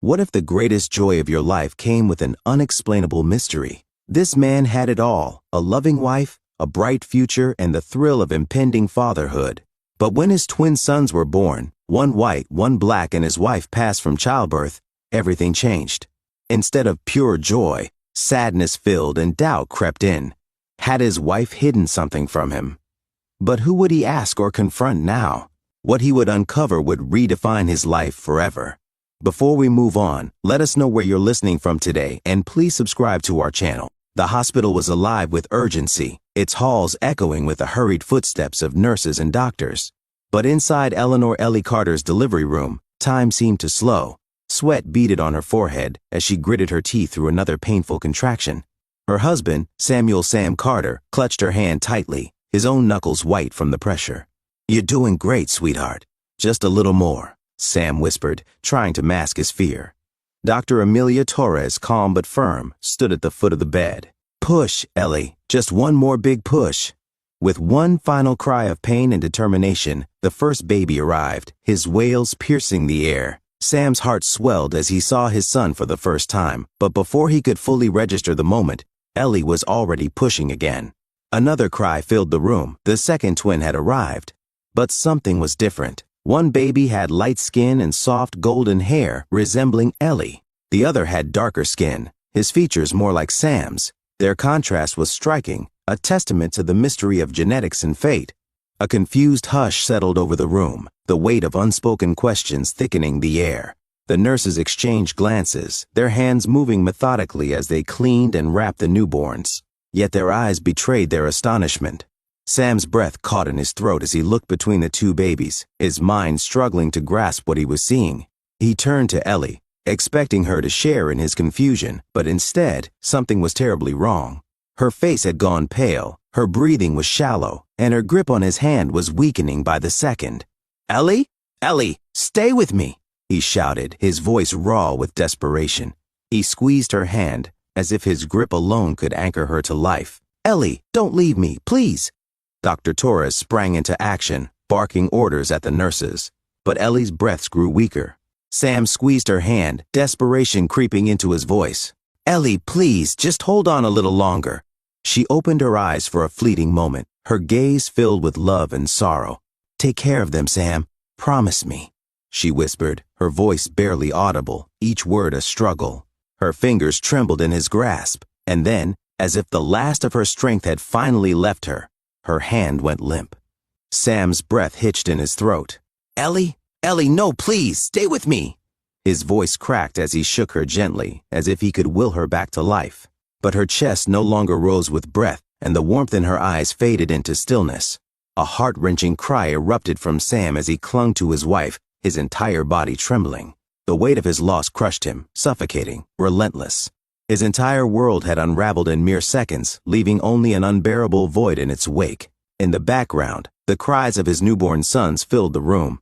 What if the greatest joy of your life came with an unexplainable mystery? This man had it all: a loving wife, a bright future, and the thrill of impending fatherhood. But when his twin sons were born, one white, one black, and his wife passed from childbirth, everything changed. Instead of pure joy, sadness filled and doubt crept in. Had his wife hidden something from him? But who would he ask or confront now? What he would uncover would redefine his life forever. Before we move on, let us know where you're listening from today, and please subscribe to our channel. The hospital was alive with urgency, its halls echoing with the hurried footsteps of nurses and doctors. But inside Ellie Carter's delivery room, time seemed to slow. Sweat beaded on her forehead as she gritted her teeth through another painful contraction. Her husband, Sam Carter, clutched her hand tightly, his own knuckles white from the pressure. "You're doing great, sweetheart. Just a little more," Sam whispered, trying to mask his fear. Dr. Amelia Torres, calm but firm, stood at the foot of the bed. "Push, Ellie. Just one more big push." With one final cry of pain and determination, the first baby arrived, his wails piercing the air. Sam's heart swelled as he saw his son for the first time, but before he could fully register the moment, Ellie was already pushing again. Another cry filled the room. The second twin had arrived. But something was different. One baby had light skin and soft golden hair, resembling Ellie. The other had darker skin, his features more like Sam's. Their contrast was striking, a testament to the mystery of genetics and fate. A confused hush settled over the room, the weight of unspoken questions thickening the air. The nurses exchanged glances, their hands moving methodically as they cleaned and wrapped the newborns. Yet their eyes betrayed their astonishment. Sam's breath caught in his throat as he looked between the two babies, his mind struggling to grasp what he was seeing. He turned to Ellie, expecting her to share in his confusion, but instead, something was terribly wrong. Her face had gone pale, her breathing was shallow, and her grip on his hand was weakening by the second. "Ellie? Ellie, stay with me!" he shouted, his voice raw with desperation. He squeezed her hand, as if his grip alone could anchor her to life. "Ellie, don't leave me, please!" Dr. Torres sprang into action, barking orders at the nurses. But Ellie's breaths grew weaker. Sam squeezed her hand, desperation creeping into his voice. "Ellie, please, just hold on a little longer." She opened her eyes for a fleeting moment, her gaze filled with love and sorrow. "Take care of them, Sam. Promise me," she whispered, her voice barely audible, each word a struggle. Her fingers trembled in his grasp, and then, as if the last of her strength had finally left her, her hand went limp. Sam's breath hitched in his throat. "Ellie? Ellie, no, please, stay with me!" His voice cracked as he shook her gently, as if he could will her back to life. But her chest no longer rose with breath, and the warmth in her eyes faded into stillness. A heart-wrenching cry erupted from Sam as he clung to his wife, his entire body trembling. The weight of his loss crushed him, suffocating, relentless. His entire world had unraveled in mere seconds, leaving only an unbearable void in its wake. In the background, the cries of his newborn sons filled the room.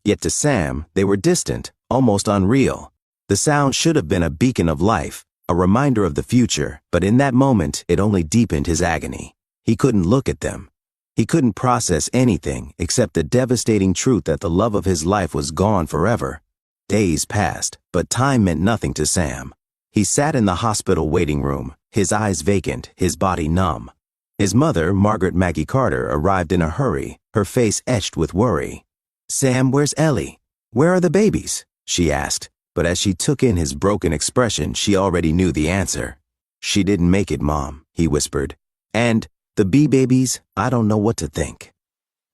Yet to Sam, they were distant, almost unreal. The sound should have been a beacon of life, a reminder of the future, but in that moment, it only deepened his agony. He couldn't look at them. He couldn't process anything except the devastating truth that the love of his life was gone forever. Days passed, but time meant nothing to Sam. He sat in the hospital waiting room, his eyes vacant, his body numb. His mother, Maggie Carter, arrived in a hurry, her face etched with worry. "Sam, where's Ellie? Where are the babies?" she asked, but as she took in his broken expression, she already knew the answer. "She didn't make it, Mom," he whispered. "And the babies, I don't know what to think."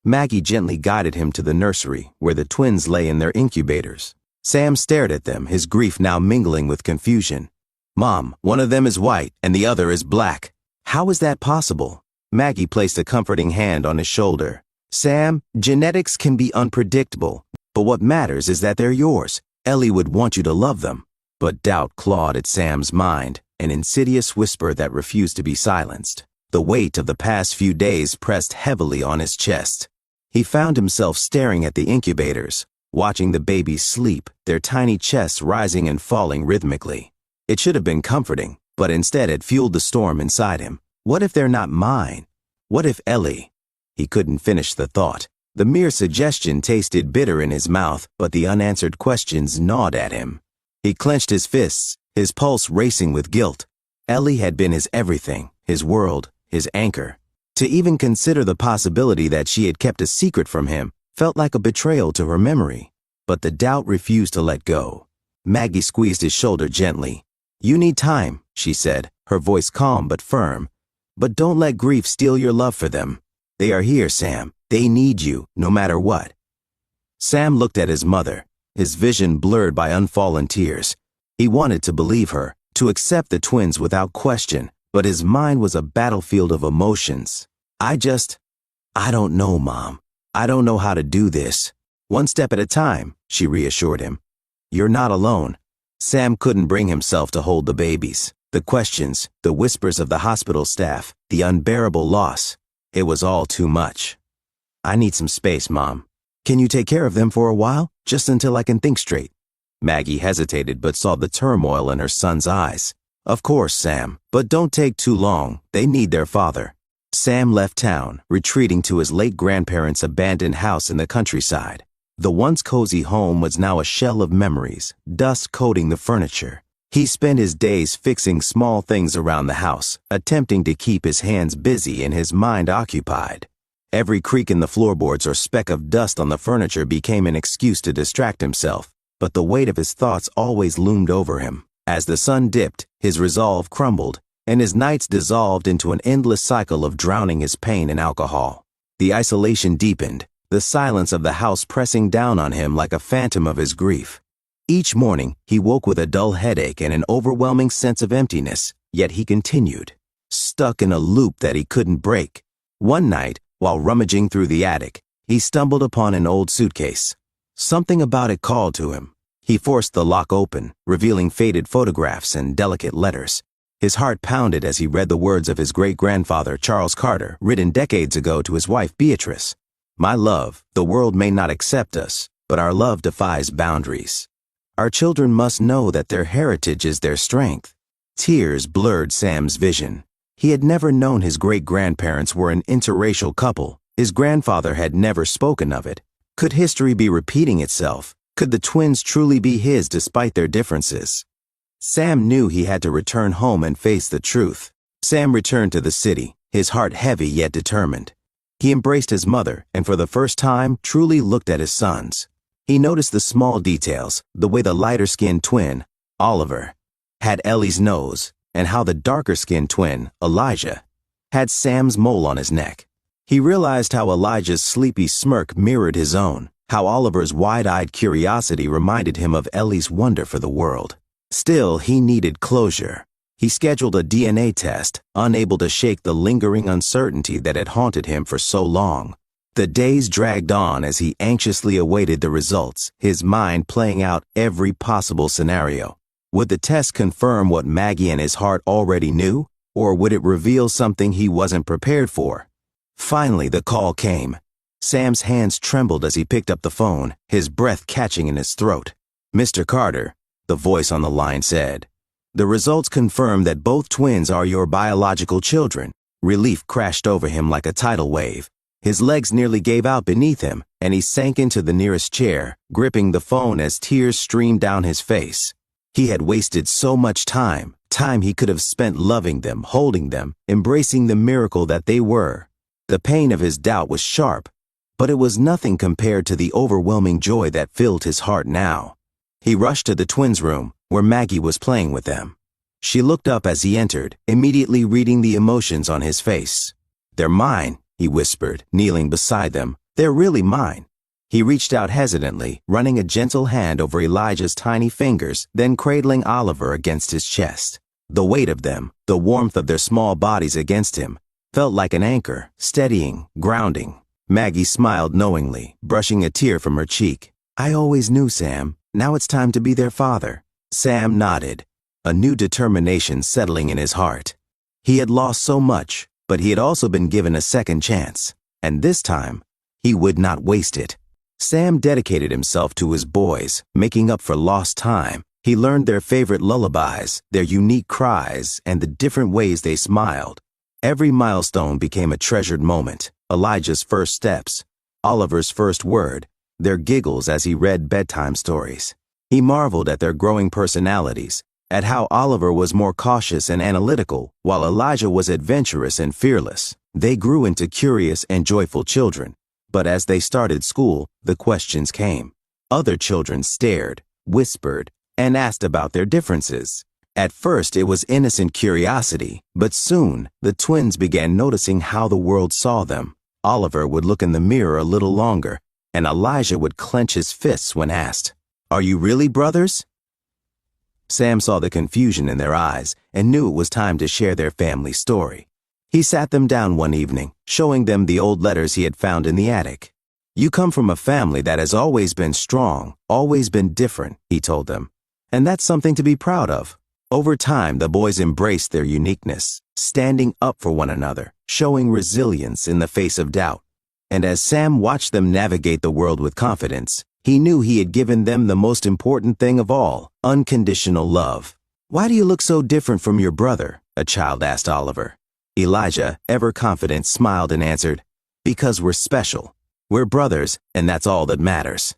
Maggie gently guided him to the nursery, where the twins lay in their incubators. Sam stared at them, his grief now mingling with confusion. "Mom, one of them is white and the other is black. How is that possible?" Maggie placed a comforting hand on his shoulder. "Sam, genetics can be unpredictable, but what matters is that they're yours. Ellie would want you to love them." But doubt clawed at Sam's mind, an insidious whisper that refused to be silenced. The weight of the past few days pressed heavily on his chest. He found himself staring at the incubators, watching the babies sleep, their tiny chests rising and falling rhythmically. It should have been comforting, but instead it fueled the storm inside him. What if they're not mine? What if Ellie? He couldn't finish the thought. The mere suggestion tasted bitter in his mouth, but the unanswered questions gnawed at him. He clenched his fists, his pulse racing with guilt. Ellie had been his everything, his world, his anchor. To even consider the possibility that she had kept a secret from him felt like a betrayal to her memory. But the doubt refused to let go. Maggie squeezed his shoulder gently. "You need time," she said, her voice calm but firm. "But don't let grief steal your love for them. They are here, Sam. They need you, no matter what." Sam looked at his mother, his vision blurred by unfallen tears. He wanted to believe her, to accept the twins without question, but his mind was a battlefield of emotions. I don't know, Mom. I don't know how to do this." "One step at a time," she reassured him. "You're not alone." Sam couldn't bring himself to hold the babies. The questions, the whispers of the hospital staff, the unbearable loss. It was all too much. "I need some space, Mom. Can you take care of them for a while, just until I can think straight?" Maggie hesitated but saw the turmoil in her son's eyes. "Of course, Sam, but don't take too long. They need their father." Sam left town, retreating to his late grandparents' abandoned house in the countryside. The once cozy home was now a shell of memories, dust coating the furniture. He spent his days fixing small things around the house, attempting to keep his hands busy and his mind occupied. Every creak in the floorboards or speck of dust on the furniture became an excuse to distract himself, but the weight of his thoughts always loomed over him. As the sun dipped, his resolve crumbled, and his nights dissolved into an endless cycle of drowning his pain in alcohol. The isolation deepened, the silence of the house pressing down on him like a phantom of his grief. Each morning, he woke with a dull headache and an overwhelming sense of emptiness, yet he continued, stuck in a loop that he couldn't break. One night, while rummaging through the attic, he stumbled upon an old suitcase. Something about it called to him. He forced the lock open, revealing faded photographs and delicate letters. His heart pounded as he read the words of his great-grandfather, Charles Carter, written decades ago to his wife, Beatrice. "My love, the world may not accept us, but our love defies boundaries. Our children must know that their heritage is their strength." Tears blurred Sam's vision. He had never known his great-grandparents were an interracial couple. His grandfather had never spoken of it. Could history be repeating itself? Could the twins truly be his despite their differences? Sam knew he had to return home and face the truth. Sam returned to the city, his heart heavy yet determined. He embraced his mother and for the first time truly looked at his sons. He noticed the small details, the way the lighter-skinned twin, Oliver, had Ellie's nose, and how the darker-skinned twin, Elijah, had Sam's mole on his neck. He realized how Elijah's sleepy smirk mirrored his own, how Oliver's wide-eyed curiosity reminded him of Ellie's wonder for the world. Still, he needed closure. He scheduled a DNA test, unable to shake the lingering uncertainty that had haunted him for so long. The days dragged on as he anxiously awaited the results, his mind playing out every possible scenario. Would the test confirm what Maggie and his heart already knew, or would it reveal something he wasn't prepared for? Finally, the call came. Sam's hands trembled as he picked up the phone, his breath catching in his throat. "Mr. Carter," the voice on the line said, "the results confirm that both twins are your biological children." Relief crashed over him like a tidal wave. His legs nearly gave out beneath him, and he sank into the nearest chair, gripping the phone as tears streamed down his face. He had wasted so much time he could have spent loving them, holding them, embracing the miracle that they were. The pain of his doubt was sharp, but it was nothing compared to the overwhelming joy that filled his heart now. He rushed to the twins' room, where Maggie was playing with them. She looked up as he entered, immediately reading the emotions on his face. "They're mine," he whispered, kneeling beside them. "They're really mine." He reached out hesitantly, running a gentle hand over Elijah's tiny fingers, then cradling Oliver against his chest. The weight of them, the warmth of their small bodies against him, felt like an anchor, steadying, grounding. Maggie smiled knowingly, brushing a tear from her cheek. "I always knew, Sam. Now it's time to be their father." Sam nodded, a new determination settling in his heart. He had lost so much, but he had also been given a second chance, and this time, he would not waste it. Sam dedicated himself to his boys, making up for lost time. He learned their favorite lullabies, their unique cries, and the different ways they smiled. Every milestone became a treasured moment. Elijah's first steps, Oliver's first word, their giggles as he read bedtime stories. He marveled at their growing personalities, at how Oliver was more cautious and analytical, while Elijah was adventurous and fearless. They grew into curious and joyful children. But as they started school, the questions came. Other children stared, whispered, and asked about their differences. At first, it was innocent curiosity, but soon, the twins began noticing how the world saw them. Oliver would look in the mirror a little longer, and Elijah would clench his fists when asked, "Are you really brothers?" Sam saw the confusion in their eyes and knew it was time to share their family story. He sat them down one evening, showing them the old letters he had found in the attic. "You come from a family that has always been strong, always been different," he told them. "And that's something to be proud of." Over time, the boys embraced their uniqueness, standing up for one another, showing resilience in the face of doubt. And as Sam watched them navigate the world with confidence, he knew he had given them the most important thing of all, unconditional love. "Why do you look so different from your brother?" a child asked Oliver. Elijah, ever confident, smiled and answered, "Because we're special. We're brothers, and that's all that matters."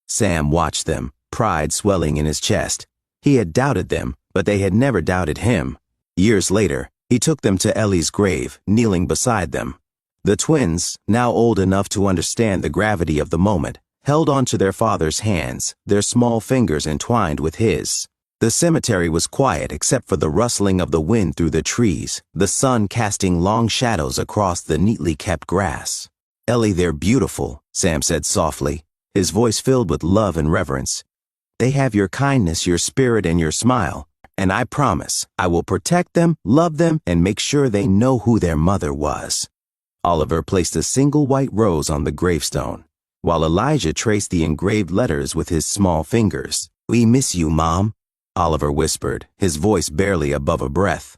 Sam watched them, pride swelling in his chest. He had doubted them, but they had never doubted him. Years later, he took them to Ellie's grave, kneeling beside them. The twins, now old enough to understand the gravity of the moment, held onto their father's hands, their small fingers entwined with his. The cemetery was quiet except for the rustling of the wind through the trees, the sun casting long shadows across the neatly kept grass. "Ellie, they're beautiful," Sam said softly, his voice filled with love and reverence. "They have your kindness, your spirit, and your smile, and I promise I will protect them, love them, and make sure they know who their mother was." Oliver placed a single white rose on the gravestone, while Elijah traced the engraved letters with his small fingers. "We miss you, Mom," Oliver whispered, his voice barely above a breath.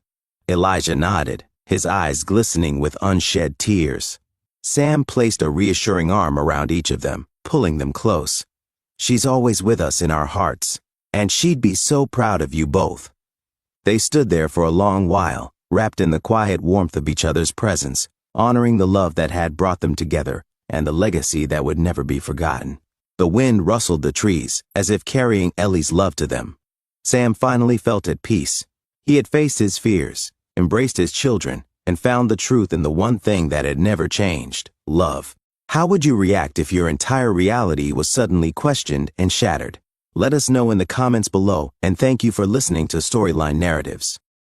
Elijah nodded, his eyes glistening with unshed tears. Sam placed a reassuring arm around each of them, pulling them close. "She's always with us in our hearts, and she'd be so proud of you both." They stood there for a long while, wrapped in the quiet warmth of each other's presence, honoring the love that had brought them together and the legacy that would never be forgotten. The wind rustled the trees, as if carrying Ellie's love to them. Sam finally felt at peace. He had faced his fears, embraced his children, and found the truth in the one thing that had never changed: love. How would you react if your entire reality was suddenly questioned and shattered? Let us know in the comments below, and thank you for listening to Storyline Narratives.